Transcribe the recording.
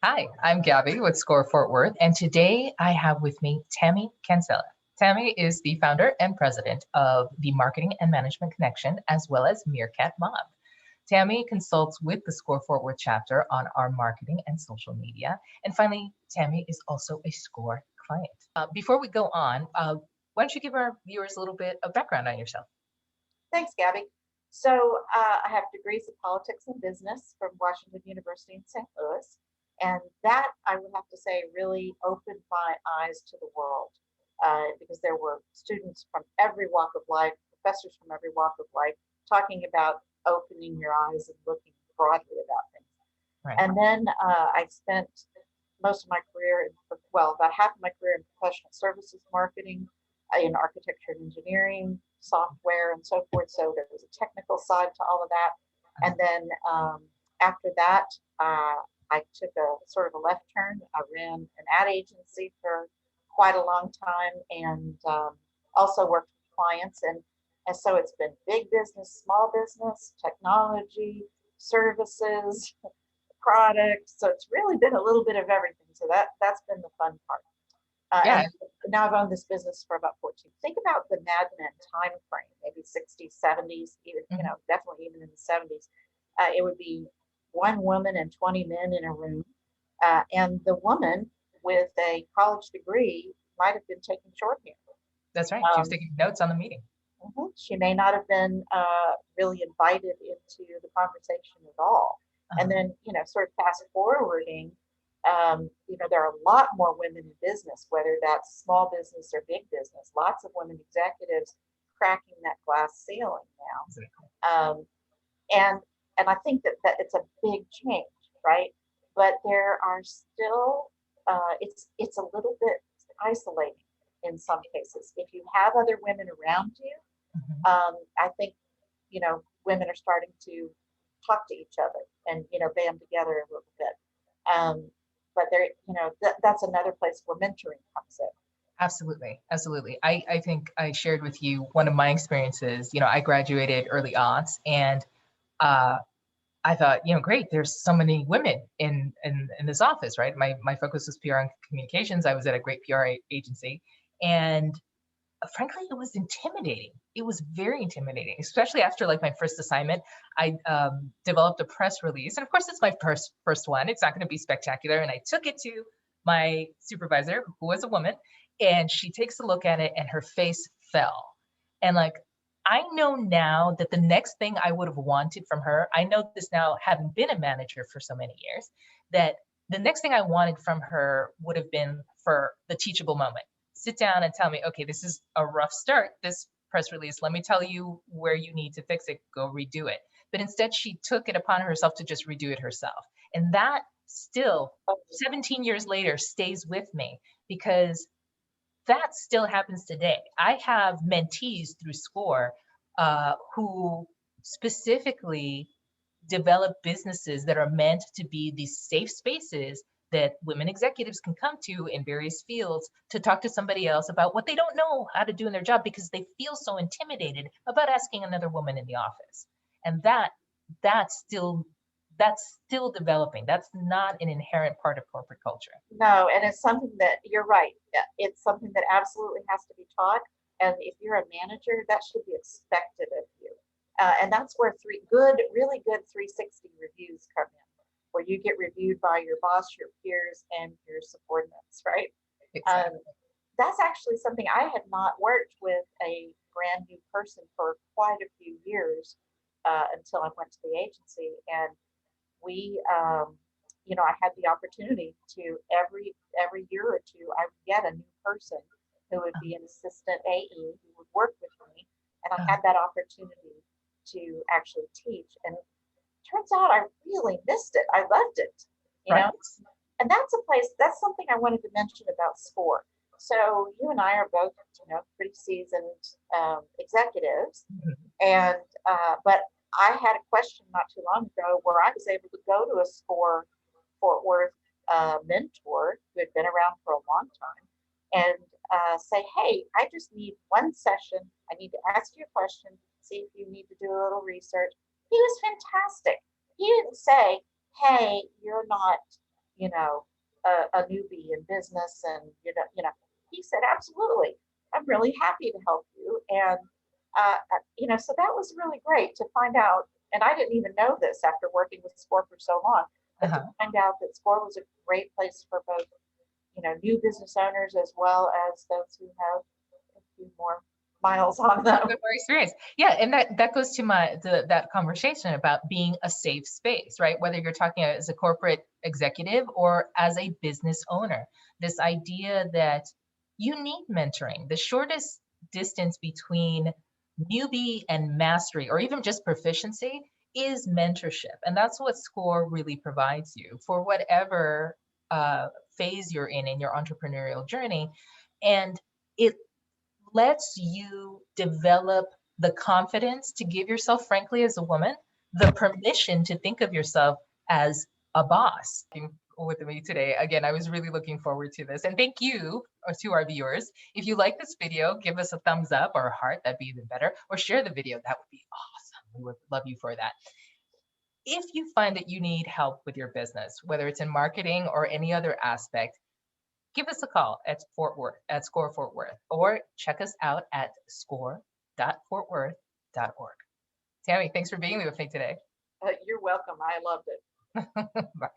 Hi, I'm Gabby with Score Fort Worth, and today I have with me Tammy Cancela. Tammy is the founder and president of the Marketing and Management Connection, as well as Meerkat Mob. Tammy consults with the Score Fort Worth chapter on our marketing and social media. And finally, Tammy is also a Score client. Before we go on, why don't you give our viewers a little bit of background on yourself? Thanks, Gabby. So I have degrees in politics and business from Washington University in St. Louis. And that, I would have to say, really opened my eyes to the world because there were students from every walk of life, professors from every walk of life, talking about opening your eyes and looking broadly about things. Right. And then I spent most of my career, about half of my career in professional services marketing, in architecture and engineering, software, and so forth. So there was a technical side to all of that. And then after that, I took a sort of a left turn. I ran an ad agency for quite a long time and also worked with clients. And so it's been big business, small business, technology, services, products. So it's really been a little bit of everything. So that's been the fun part. Yeah. And now I've owned this business for about 14. Think about the Mad Men time frame, maybe 60s, 70s, even, definitely even in the 70s. It would be one woman and 20 men in a room. And the woman with a college degree might have been taking shorthand. That's right. She was Um, taking notes on the meeting. she may not have been really invited into the conversation at all. And Uh-huh. then, sort of fast forwarding, there are a lot more women in business, whether that's small business or big business, lots of women executives cracking that glass ceiling Exactly. now. And and I think that it's a big change, right? But there are still it's a little bit isolating in some cases. If you have other women around you, Mhm. I think women are starting to talk to each other and band together a little bit. But there, that's another place where mentoring comes in. Absolutely. Absolutely. I think I shared with you one of my experiences. I graduated early aughts and uh, I thought, great, there's so many women in this office, right? My focus was PR and communications. I was at a great PR agency. And frankly, it was intimidating. It was very intimidating, especially after like my first assignment. I developed a press release, and of course, it's my first one. It's not going to be spectacular. And I took it to my supervisor, who was a woman, and she takes a look at it, and her face fell. And like, I know now that the next thing I would have wanted from her, I know this now, having been a manager for so many years, that the next thing I wanted from her would have been for the teachable moment. Sit down and tell me, okay, this is a rough start, this press release. Let me tell you where you need to fix it. Go redo it. But instead, she took it upon herself to just redo it herself. And that still, 17 years later, stays with me because that still happens today. I have mentees through SCORE who specifically develop businesses that are meant to be these safe spaces that women executives can come to in various fields to talk to somebody else about what they don't know how to do in their job because they feel so intimidated about asking another woman in the office. And that's still that's still developing. That's not an inherent part of corporate culture. No, and it's something that you're right. It's something that absolutely has to be taught. And if you're a manager, that should be expected of you. And that's where really good 360 reviews come in, where you get reviewed by your boss, your peers, and your subordinates, right? Um, Exactly. that's actually something I had not worked with a brand new person for quite a few years until I went to the agency. And we I had the opportunity to every year or two I would get a new person who would be an assistant AE who would work with me, and I Uh, had that opportunity to actually teach. And it turns out I really missed it. I loved it, you right. know. And that's something I wanted to mention about SCORE. So you and I are both pretty seasoned executives, Mhm. and but I had a question not too long ago where I was able to go to a SCORE Fort Worth mentor who had been around for a long time and say, hey, I just need one session. I need to ask you a question, see if you need to do a little research. He was fantastic. He didn't say, hey, you're not. you know, a newbie in business, and he said, absolutely, I'm really happy to help you. And so that was really great to find out. And I didn't even know this after working with SCORE for so long, but to Uh-huh. find out that SCORE was a great place for both, new business owners as well as those who have a few more miles on them. Bit more experience. Yeah, and that goes to that conversation about being a safe space, right? Whether you're talking as a corporate executive or as a business owner. This idea that you need mentoring. The shortest distance between newbie and mastery, or even just proficiency, is mentorship. And that's what SCORE really provides you for whatever phase you're in your entrepreneurial journey. And it lets you develop the confidence to give yourself, frankly, as a woman, the permission to think of yourself as a boss. With me today. Again, I was really looking forward to this. And thank you to our viewers. If you like this video, give us a thumbs up or a heart, that'd be even better, or share the video. That would be awesome. We would love you for that. If you find that you need help with your business, whether it's in marketing or any other aspect, give us a call at SCORE Fort Worth, or check us out at score.fortworth.org. Tammy, thanks for being with me today. You're welcome. I loved it. Bye.